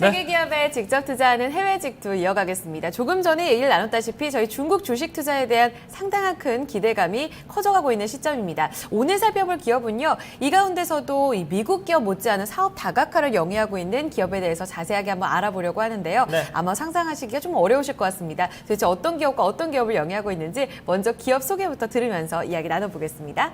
세계 기업에 직접 투자하는 해외 직투 이어가겠습니다. 조금 전에 얘기를 나눴다시피 저희 중국 주식 투자에 대한 상당한 큰 기대감이 커져가고 있는 시점입니다. 오늘 살펴볼 기업은요, 이 가운데서도 이 미국 기업 못지않은 사업 다각화를 영위하고 있는 기업에 대해서 자세하게 한번 알아보려고 하는데요. 네. 아마 상상하시기가 좀 어려우실 것 같습니다. 도대체 어떤 기업과 어떤 기업을 영위하고 있는지 먼저 기업 소개부터 들으면서 이야기 나눠보겠습니다.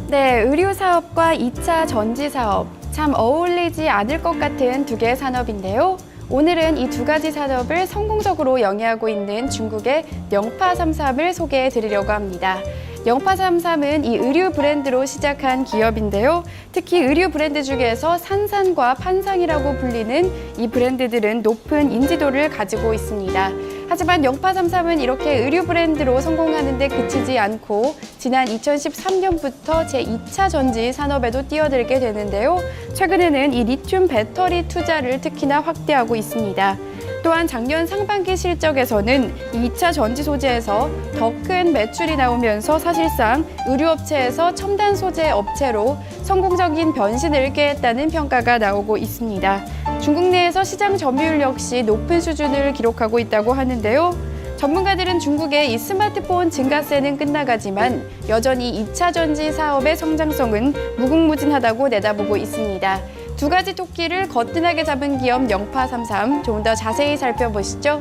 네, 의류 사업과 2차 전지 사업, 참 어울리지 않을 것 같은 두 개의 산업인데요. 오늘은 이 두 가지 산업을 성공적으로 영위하고 있는 중국의 영파33을 소개해 드리려고 합니다. 영파33은 이 의류 브랜드로 시작한 기업인데요. 특히 의류 브랜드 중에서 산산과 판상이라고 불리는 이 브랜드들은 높은 인지도를 가지고 있습니다. 하지만 영파33은 이렇게 의류 브랜드로 성공하는 데 그치지 않고 지난 2013년부터 제2차 전지 산업에도 뛰어들게 되는데요. 최근에는 이 리튬 배터리 투자를 특히나 확대하고 있습니다. 또한 작년 상반기 실적에서는 2차 전지 소재에서 더 큰 매출이 나오면서 사실상 의류업체에서 첨단 소재 업체로 성공적인 변신을 꾀했다는 평가가 나오고 있습니다. 중국 내에서 시장 점유율 역시 높은 수준을 기록하고 있다고 하는데요. 전문가들은 중국의 이 스마트폰 증가세는 끝나가지만 여전히 2차 전지 사업의 성장성은 무궁무진하다고 내다보고 있습니다. 두 가지 토끼를 거뜬하게 잡은 기업 영파33, 조금 더 자세히 살펴보시죠.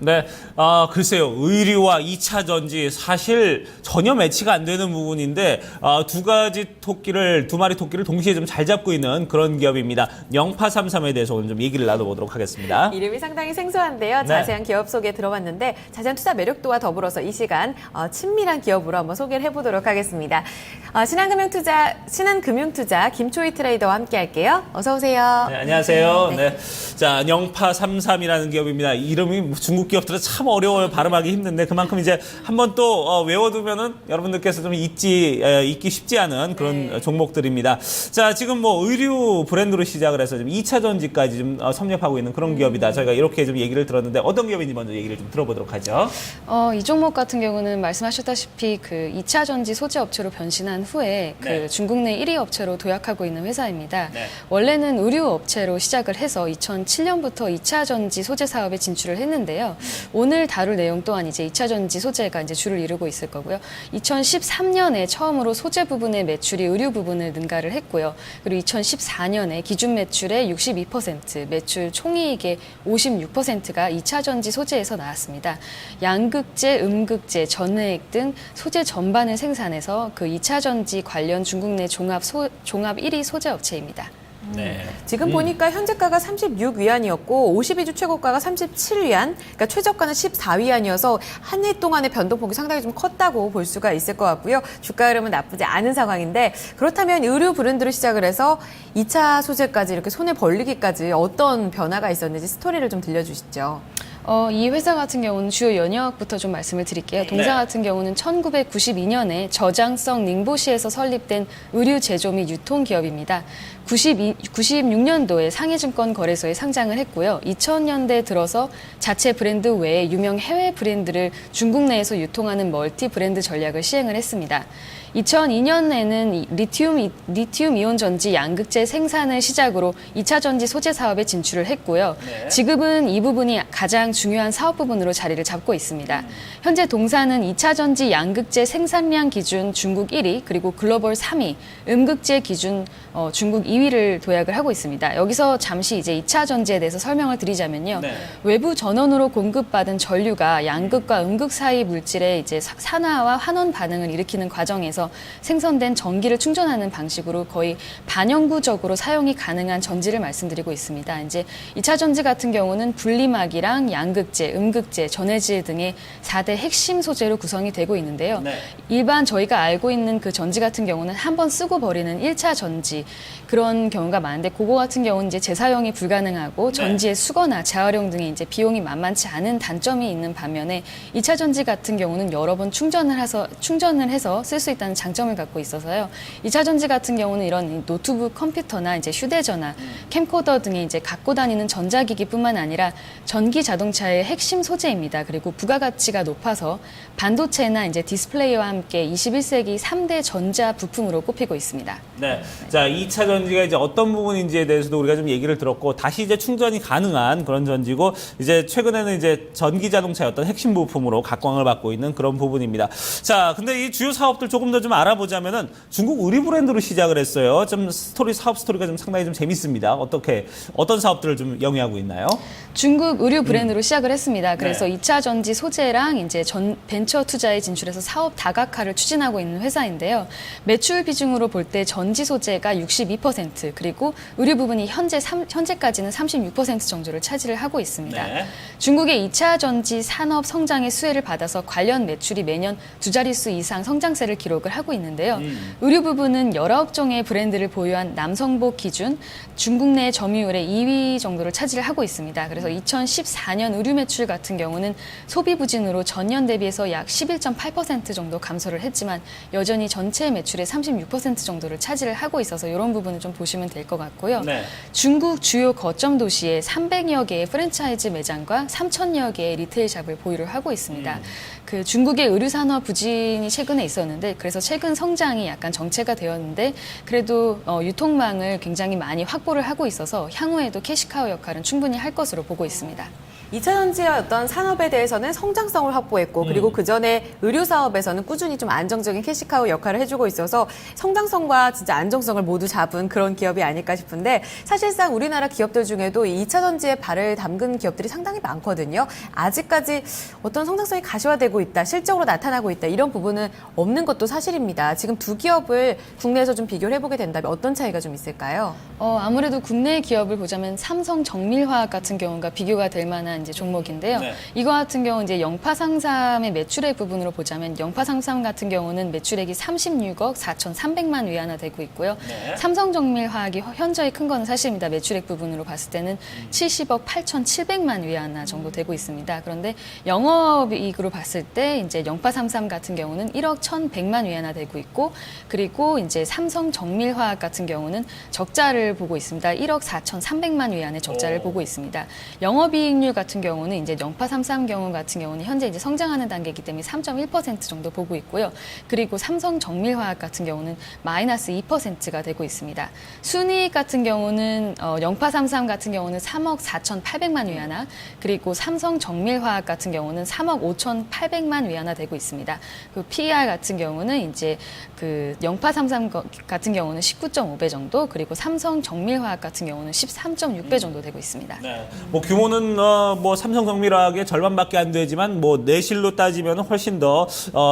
네, 글쎄요. 의류와 2차 전지 사실 전혀 매치가 안 되는 부분인데 두 마리 토끼를 동시에 좀 잘 잡고 있는 그런 기업입니다. 영파33에 대해서 오늘 좀 얘기를 나눠보도록 하겠습니다. 이름이 상당히 생소한데요. 네. 자세한 기업 소개 들어봤는데 자세한 투자 매력도와 더불어서 이 시간 친밀한 기업으로 한번 소개를 해보도록 하겠습니다. 신한금융투자 김초희 트레이더와 함께 할게요. 어서 오세요. 네, 안녕하세요. 네. 네. 자, 영파33이라는 기업입니다. 이름이 중국 기업들은 참 어려워요. 발음하기 힘든데 그만큼 이제 한번 또 외워두면은 여러분들께서 좀 잊기 쉽지 않은 그런 종목들입니다. 자, 지금 뭐 의류 브랜드로 시작을 해서 좀 2차 전지까지 좀 섭렵하고 있는 그런 기업이다. 저희가 이렇게 좀 얘기를 들었는데 어떤 기업인지 먼저 얘기를 좀 들어보도록 하죠. 이 종목 같은 경우는 말씀하셨다시피 그 2차 전지 소재 업체로 변신한 후에 그 네. 중국 내 1위 업체로 도약하고 있는 회사입니다. 네. 원래는 의류 업체로 시작을 해서 2007년부터 2차 전지 소재 사업에 진출을 했는데요. 오늘 다룰 내용 또한 이제 2차 전지 소재가 이제 주를 이루고 있을 거고요. 2013년에 처음으로 소재 부분의 매출이 의류 부분을 능가를 했고요. 그리고 2014년에 기준 매출의 62%, 매출 총이익의 56%가 2차 전지 소재에서 나왔습니다. 양극재, 음극재, 전해액 등 소재 전반을 생산해서 그 2차 전지 관련 중국 내 종합 1위 소재 업체입니다. 네. 지금 보니까 현재가가 36위안이었고 52주 최고가가 37위안, 그러니까 최저가는 14위안이어서 한 해 동안의 변동폭이 상당히 좀 컸다고 볼 수가 있을 것 같고요. 주가 흐름은 나쁘지 않은 상황인데 그렇다면 의류 브랜드로 시작을 해서 2차 소재까지 이렇게 손에 벌리기까지 어떤 변화가 있었는지 스토리를 좀 들려주시죠. 이 회사 같은 경우는 주요 연영학부터 좀 말씀을 드릴게요. 동사 네. 같은 경우는 1992년에 저장성 닝보시에서 설립된 의류 제조 및 유통 기업입니다. 96년도에 상해증권 거래소에 상장을 했고요. 2000년대 들어서 자체 브랜드 외에 유명 해외 브랜드를 중국 내에서 유통하는 멀티 브랜드 전략을 시행을 했습니다. 2002년에는 리튬 이온 전지 양극재 생산을 시작으로 2차 전지 소재 사업에 진출을 했고요. 네. 지금은 이 부분이 가장 중요한 사업 부분으로 자리를 잡고 있습니다. 현재 동사는 2차 전지 양극재 생산량 기준 중국 1위, 그리고 글로벌 3위, 음극재 기준 중국 2위를 도약을 하고 있습니다. 여기서 잠시 이제 2차 전지에 대해서 설명을 드리자면요. 네. 외부 전원으로 공급받은 전류가 양극과 음극 사이 물질의 이제 산화와 환원 반응을 일으키는 과정에서 생성된 전기를 충전하는 방식으로 거의 반영구적으로 사용이 가능한 전지를 말씀드리고 있습니다. 이제 2차 전지 같은 경우는 분리막이랑 양극재, 음극재, 전해질 등의 4대 핵심 소재로 구성이 되고 있는데요. 네. 일반 저희가 알고 있는 그 전지 같은 경우는 한번 쓰고 버리는 1차 전지 그런 경우가 많은데 그거 같은 경우는 이제 재사용이 불가능하고 전지의 수거나 재활용 등의 이제 비용이 만만치 않은 단점이 있는 반면에 2차 전지 같은 경우는 여러 번 충전을 해서 쓸 수 있다는 뚜렷한 장점을 갖고 있어서요. 2차 전지 같은 경우는 이런 노트북 컴퓨터나 이제 휴대전화, 캠코더 등의 이제 갖고 다니는 전자기기뿐만 아니라 전기 자동차의 핵심 소재입니다. 그리고 부가가치가 높아서 반도체나 이제 디스플레이와 함께 21세기 3대 전자 부품으로 꼽히고 있습니다. 네. 자, 2차 전지가 이제 어떤 부분인지에 대해서도 우리가 좀 얘기를 들었고, 다시 이제 충전이 가능한 그런 전지고, 이제 최근에는 이제 전기 자동차의 어떤 핵심 부품으로 각광을 받고 있는 그런 부분입니다. 자, 근데 이 주요 사업들 조금 더 좀 알아보자면은 중국 의류 브랜드로 시작을 했어요. 좀 사업 스토리가 좀 상당히 좀 재밌습니다. 어떤 사업들을 좀 영위하고 있나요? 중국 의류 브랜드로 시작을 했습니다. 그래서 네. 2차 전지 소재랑 이제 벤처 투자에 진출해서 사업 다각화를 추진하고 있는 회사인데요. 매출 비중으로 볼 때 전지 소재가 62%, 그리고 의류 부분이 현재까지는 36% 정도를 차지를 하고 있습니다. 네. 중국의 2차 전지 산업 성장의 수혜를 받아서 관련 매출이 매년 두 자릿수 이상 성장세를 기록을 하고 있는데요. 의류 부분은 19종의 브랜드를 보유한 남성복 기준 중국 내 점유율의 2위 정도를 차지를 하고 있습니다. 그래서 2014년 의류 매출 같은 경우는 소비 부진으로 전년 대비해서 약 11.8% 정도 감소를 했지만 여전히 전체 매출의 36% 정도를 차지를 하고 있어서 이런 부분을 좀 보시면 될 것 같고요. 네. 중국 주요 거점 도시에 300여 개의 프랜차이즈 매장과 3,000여 개의 리테일샵을 보유를 하고 있습니다. 그 중국의 의류 산업 부진이 최근에 있었는데 그래서 최근 성장이 약간 정체가 되었는데 그래도 유통망을 굉장히 많이 확보를 하고 있어서 향후에도 캐시카우 역할은 충분히 할 것으로 보고 있습니다. 2차 전지의 어떤 산업에 대해서는 성장성을 확보했고 그리고 그전에 의료 사업에서는 꾸준히 좀 안정적인 캐시카우 역할을 해주고 있어서 성장성과 진짜 안정성을 모두 잡은 그런 기업이 아닐까 싶은데 사실상 우리나라 기업들 중에도 이 2차 전지에 발을 담근 기업들이 상당히 많거든요. 아직까지 어떤 성장성이 가시화되고 있다, 실적으로 나타나고 있다 이런 부분은 없는 것도 사실입니다. 지금 두 기업을 국내에서 좀 비교를 해보게 된다면 어떤 차이가 좀 있을까요? 아무래도 국내 기업을 보자면 삼성 정밀화학 같은 경우가 비교가 될 만한 이제 종목인데요. 네. 이거 같은 경우 이제 영파상삼의 매출액 부분으로 보자면 영파상삼 같은 경우는 매출액이 36억 4,300만 위안화 되고 있고요. 네. 삼성 정밀화학이 현저히 큰 건 사실입니다. 매출액 부분으로 봤을 때는 70억 8,700만 위안화 정도 되고 있습니다. 그런데 영업이익으로 봤을 때 이제 영파삼삼 같은 경우는 1억 1,100만 위안화 되고 있고 그리고 이제 삼성 정밀화학 같은 경우는 적자를 보고 있습니다. 1억 4,300만 위안의 적자를 보고 있습니다. 영업이익률 같은 경우는 이제 영파삼삼 경우 같은 경우는 현재 이제 성장하는 단계이기 때문에 3.1% 정도 보고 있고요. 그리고 삼성 정밀화학 같은 경우는 마이너스 2%가 되고 있습니다. 순이익 같은 경우는 영파삼삼 같은 경우는 3억 4,800만 위안화, 그리고 삼성 정밀화학 같은 경우는 3억 5,800만 위안화 되고 있습니다. 그 PER 같은 경우는 이제 그 영파삼삼 같은 경우는 19.5배 정도, 그리고 삼성 정밀화학 같은 경우는 13.6배 정도 되고 있습니다. 네. 뭐 규모는 뭐 삼성정밀화학의 절반밖에 안 되지만 뭐 내실로 따지면 훨씬 더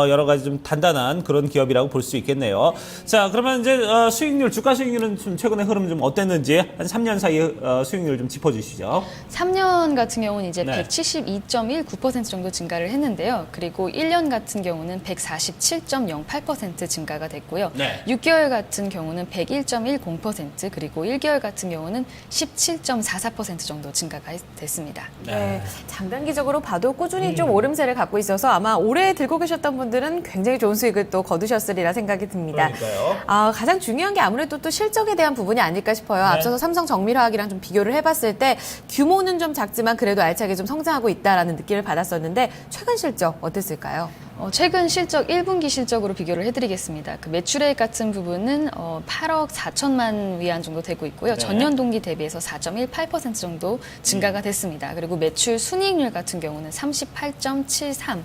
여러 가지 좀 단단한 그런 기업이라고 볼 수 있겠네요. 자, 그러면 이제 수익률, 주가 수익률은 좀 최근의 흐름 좀 어땠는지 한 3년 사이 수익률 좀 짚어주시죠. 3년 같은 경우는 이제 네. 172.19% 정도 증가를 했는데요. 그리고 1년 같은 경우는 147.08% 증가가 됐고요. 네. 6개월 같은 경우는 101.10%, 그리고 1개월 같은 경우는 17.44% 정도 증가가 됐습니다. 네. 장단기적으로 봐도 꾸준히 좀 오름세를 갖고 있어서 아마 오래 들고 계셨던 분들은 굉장히 좋은 수익을 또 거두셨으리라 생각이 듭니다. 그러니까요. 가장 중요한 게 아무래도 또 실적에 대한 부분이 아닐까 싶어요. 네. 앞서서 삼성 정밀화학이랑 좀 비교를 해봤을 때 규모는 좀 작지만 그래도 알차게 좀 성장하고 있다라는 느낌을 받았었는데 최근 실적 어땠을까요? 최근 실적 1분기 실적으로 비교를 해드리겠습니다. 그 매출액 같은 부분은 8억 4천만 위안 정도 되고 있고요. 네. 전년 동기 대비해서 4.18% 정도 증가가 됐습니다. 그리고 매출 순이익률 같은 경우는 38.73%.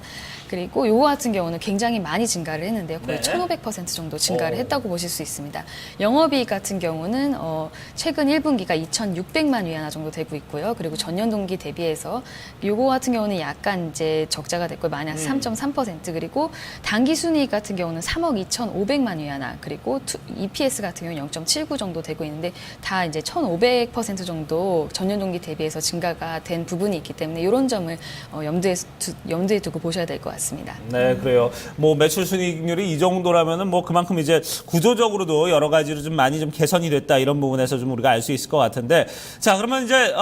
그리고 요거 같은 경우는 굉장히 많이 증가를 했는데요. 거의 네. 1,500% 정도 증가를 했다고 보실 수 있습니다. 영업이익 같은 경우는 최근 1분기가 2,600만 위안화 정도 되고 있고요. 그리고 전년 동기 대비해서 요거 같은 경우는 약간 이제 적자가 됐고요. 마이너스 3.3%. 그리고 당기 순이익 같은 경우는 3억 2,500만 위안화, 그리고 EPS 같은 경우는 0.79 정도 되고 있는데 다 이제 1,500% 정도 전년 동기 대비해서 증가가 된 부분이 있기 때문에 이런 점을 염두에 두고 보셔야 될 것 같습니다. 네, 그래요. 뭐 매출 순이익률이 이 정도라면은 뭐 그만큼 이제 구조적으로도 여러 가지로 좀 많이 좀 개선이 됐다 이런 부분에서 좀 우리가 알 수 있을 것 같은데, 자, 그러면 이제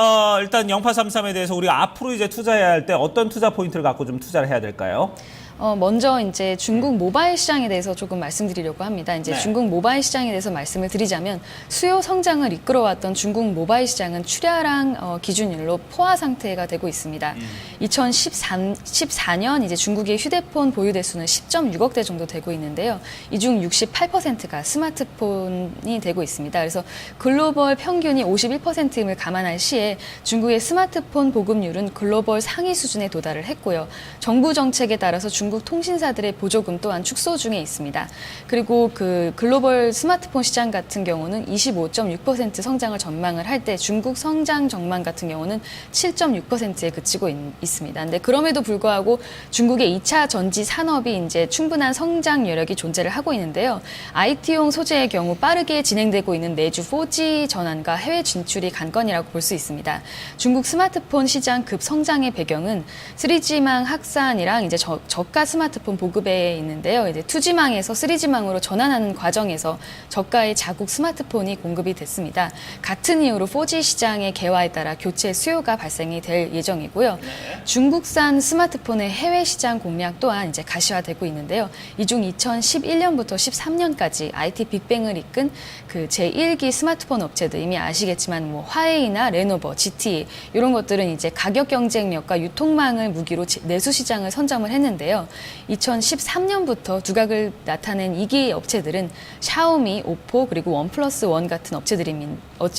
일단 영파삼삼에 대해서 우리가 앞으로 이제 투자해야 할 때 어떤 투자 포인트를 갖고 좀 투자를 해야 될까요? 먼저 이제 중국 모바일 시장에 대해서 조금 말씀드리려고 합니다. 이제 네. 중국 모바일 시장에 대해서 말씀을 드리자면 수요 성장을 이끌어왔던 중국 모바일 시장은 출하량 기준일로 포화 상태가 되고 있습니다. 2014년 이제 중국의 휴대폰 보유 대수는 10.6억 대 정도 되고 있는데요. 이 중 68%가 스마트폰이 되고 있습니다. 그래서 글로벌 평균이 51%임을 감안할 시에 중국의 스마트폰 보급률은 글로벌 상위 수준에 도달을 했고요. 정부 정책에 따라서 중국 통신사들의 보조금 또한 축소 중에 있습니다. 그리고 그 글로벌 스마트폰 시장 같은 경우는 25.6% 성장을 전망을 할 때 중국 성장 전망 같은 경우는 7.6%에 그치고 있습니다. 근데 그럼에도 불구하고 중국의 2차 전지 산업이 이제 충분한 성장 여력이 존재를 하고 있는데요. IT용 소재의 경우 빠르게 진행되고 있는 내주 4G 전환과 해외 진출이 관건이라고 볼 수 있습니다. 중국 스마트폰 시장 급 성장의 배경은 3G망 확산이랑 이제 저가 스마트폰 보급에 있는데요. 이제 2G망에서 3G망으로 전환하는 과정에서 저가의 자국 스마트폰이 공급이 됐습니다. 같은 이유로 4G 시장의 개화에 따라 교체 수요가 발생이 될 예정이고요. 중국산 스마트폰의 해외 시장 공략 또한 이제 가시화되고 있는데요. 이 중 2011년부터 13년까지 IT 빅뱅을 이끈 그 제1기 스마트폰 업체들 이미 아시겠지만 뭐 화웨이나 레노버, GT 이런 것들은 이제 가격 경쟁력과 유통망을 무기로 내수 시장을 선점을 했는데요. 2013년부터 두각을 나타낸 2기 업체들은 샤오미, 오포 그리고 원 플러스 원 같은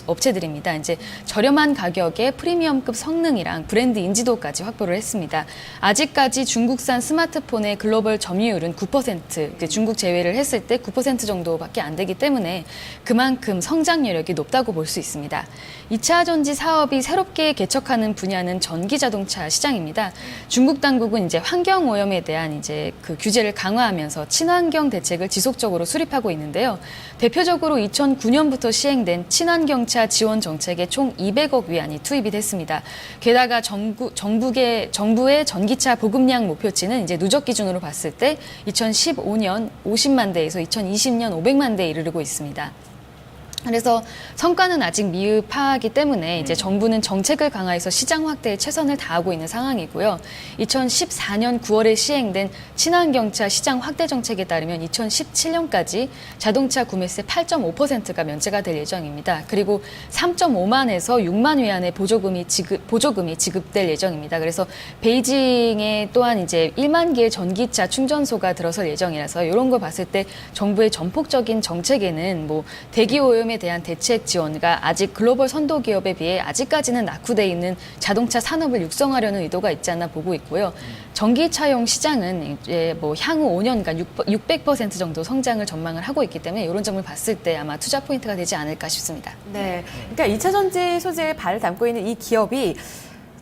업체들입니다. 이제 저렴한 가격에 프리미엄급 성능이랑 브랜드 인지도까지 확보를 했습니다. 아직까지 중국산 스마트폰의 글로벌 점유율은 9%, 중국 제외를 했을 때 9% 정도밖에 안 되기 때문에 그만큼 성장 여력이 높다고 볼 수 있습니다. 2차 전지 사업이 새롭게 개척하는 분야는 전기 자동차 시장입니다. 중국 당국은 이제 환경 오염에 대한 이제 그 규제를 강화하면서 친환경 대책을 지속적으로 수립하고 있는데요. 대표적으로 2009년부터 시행된 친환경차 지원 정책에 총 200억 위안이 투입이 됐습니다. 게다가 정부의 전기차 보급량 목표치는 이제 누적 기준으로 봤을 때 2015년 50만 대에서 2020년 500만 대에 이르르고 있습니다. 그래서 성과는 아직 미흡하기 때문에 이제 정부는 정책을 강화해서 시장 확대에 최선을 다하고 있는 상황이고요. 2014년 9월에 시행된 친환경차 시장 확대 정책에 따르면 2017년까지 자동차 구매세 8.5%가 면제가 될 예정입니다. 그리고 3.5만에서 6만 위안의 보조금이 지급될 예정입니다. 그래서 베이징에 또한 이제 1만 개의 전기차 충전소가 들어설 예정이라서 이런 걸 봤을 때 정부의 전폭적인 정책에는 뭐 대기 오염 에 대한 대책 지원과 아직 글로벌 선도 기업에 비해 아직까지는 낙후돼 있는 자동차 산업을 육성하려는 의도가 있지 않나 보고 있고요. 전기차용 시장은 이제 뭐 향후 5년간 600% 정도 성장을 전망을 하고 있기 때문에 이런 점을 봤을 때 아마 투자 포인트가 되지 않을까 싶습니다. 네. 그러니까 2차 전지 소재에 발을 담고 있는 이 기업이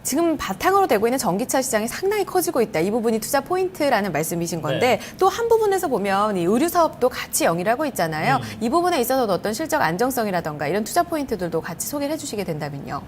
지금 바탕으로 되고 있는 전기차 시장이 상당히 커지고 있다. 이 부분이 투자 포인트라는 말씀이신 건데 또 한 부분에서 보면 이 의류 사업도 같이 영위하고 있잖아요. 이 부분에 있어서 어떤 실적 안정성이라던가 이런 투자 포인트들도 같이 소개를 해주시게 된다면요.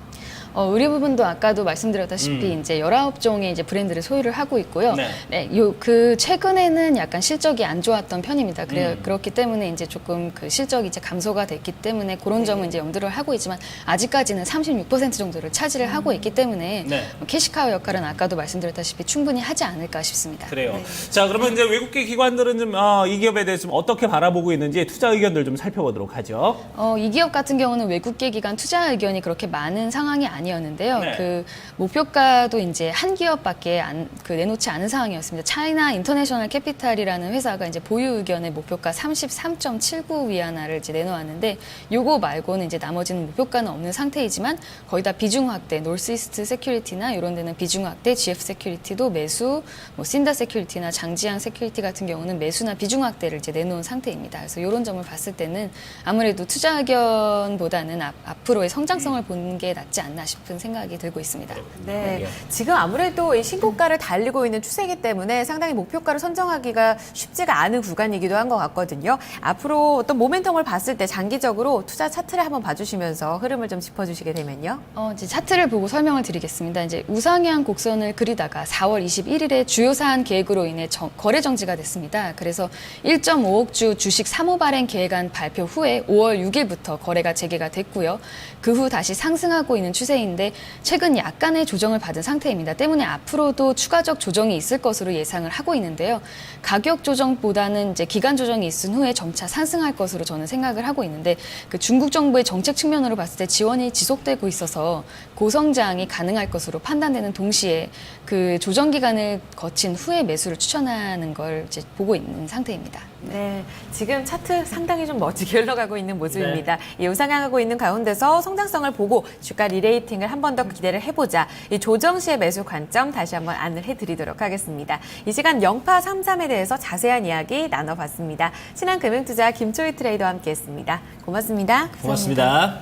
의류 부분도 아까도 말씀드렸다시피 이제 19종의 이제 브랜드를 소유를 하고 있고요. 네. 그 최근에는 약간 실적이 안 좋았던 편입니다. 그렇기 때문에 이제 조금 그 실적이 이제 감소가 됐기 때문에 그런 점은 이제 염두를 하고 있지만 아직까지는 36% 정도를 차지를 하고 있기 때문에 캐시카우 역할은 아까도 말씀드렸다시피 충분히 하지 않을까 싶습니다. 그래요. 자, 그러면 이제 외국계 기관들은 좀 이 기업에 대해서 좀 어떻게 바라보고 있는지 투자 의견들 좀 살펴보도록 하죠. 이 기업 같은 경우는 외국계 기관 투자 의견이 그렇게 많은 상황이 아니었는데요. 네. 그 목표가도 이제 한 기업밖에 내놓지 않은 상황이었습니다. 차이나 인터내셔널 캐피탈이라는 회사가 이제 보유 의견의 목표가 33.79 위안화를 이제 내놓았는데 요거 말고는 이제 나머지는 목표가는 없는 상태이지만 거의 다 비중 확대, 노스이스트 세큐리티나 이런 데는 비중 확대, GF 세큐리티도 매수, 뭐 신다 세큐리티나 장지양 세큐리티 같은 경우는 매수나 비중 확대를 이제 내놓은 상태입니다. 그래서 이런 점을 봤을 때는 아무래도 투자 의견보다는 앞으로의 성장성을 보는 게 낫지 않나 싶은 생각이 들고 있습니다. 네. 지금 아무래도 이 신고가를 달리고 있는 추세이기 때문에 상당히 목표가를 선정하기가 쉽지가 않은 구간이기도 한 것 같거든요. 앞으로 어떤 모멘텀을 봤을 때 장기적으로 투자 차트를 한번 봐주시면서 흐름을 좀 짚어주시게 되면요. 이제 차트를 보고 설명을 드리겠습니다. 이제 우상향 곡선을 그리다가 4월 21일에 주요 사안 계획으로 인해 거래 정지가 됐습니다. 그래서 1.5억 주 주식 사모 발행 계획안 발표 후에 5월 6일부터 거래가 재개가 됐고요. 그 후 다시 상승하고 있는 추세인 추세인데 최근 약간의 조정을 받은 상태입니다. 때문에 앞으로도 추가적 조정이 있을 것으로 예상을 하고 있는데요. 가격 조정보다는 이제 기간 조정이 있은 후에 점차 상승할 것으로 저는 생각을 하고 있는데 그 중국 정부의 정책 측면으로 봤을 때 지원이 지속되고 있어서 고성장이 가능할 것으로 판단되는 동시에 그 조정 기간을 거친 후에 매수를 추천하는 걸 이제 보고 있는 상태입니다. 네, 지금 차트 상당히 좀 멋지게 흘러가고 있는 모습입니다. 이 우상향하고 있는 가운데서 성장성을 보고 주가 리레이팅을 한 번 더 기대를 해보자. 이 조정 시의 매수 관점 다시 한번 안을 해드리도록 하겠습니다. 이 시간 영파 33에 대해서 자세한 이야기 나눠봤습니다. 신한금융투자 김초희 트레이더와 함께했습니다. 고맙습니다. 고맙습니다.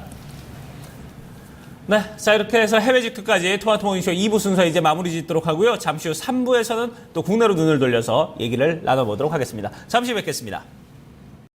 네, 자 이렇게 해서 해외 지표까지 토마토 모닝쇼 2부 순서 이제 마무리 짓도록 하고요. 잠시 후 3부에서는 또 국내로 눈을 돌려서 얘기를 나눠보도록 하겠습니다. 잠시 뵙겠습니다.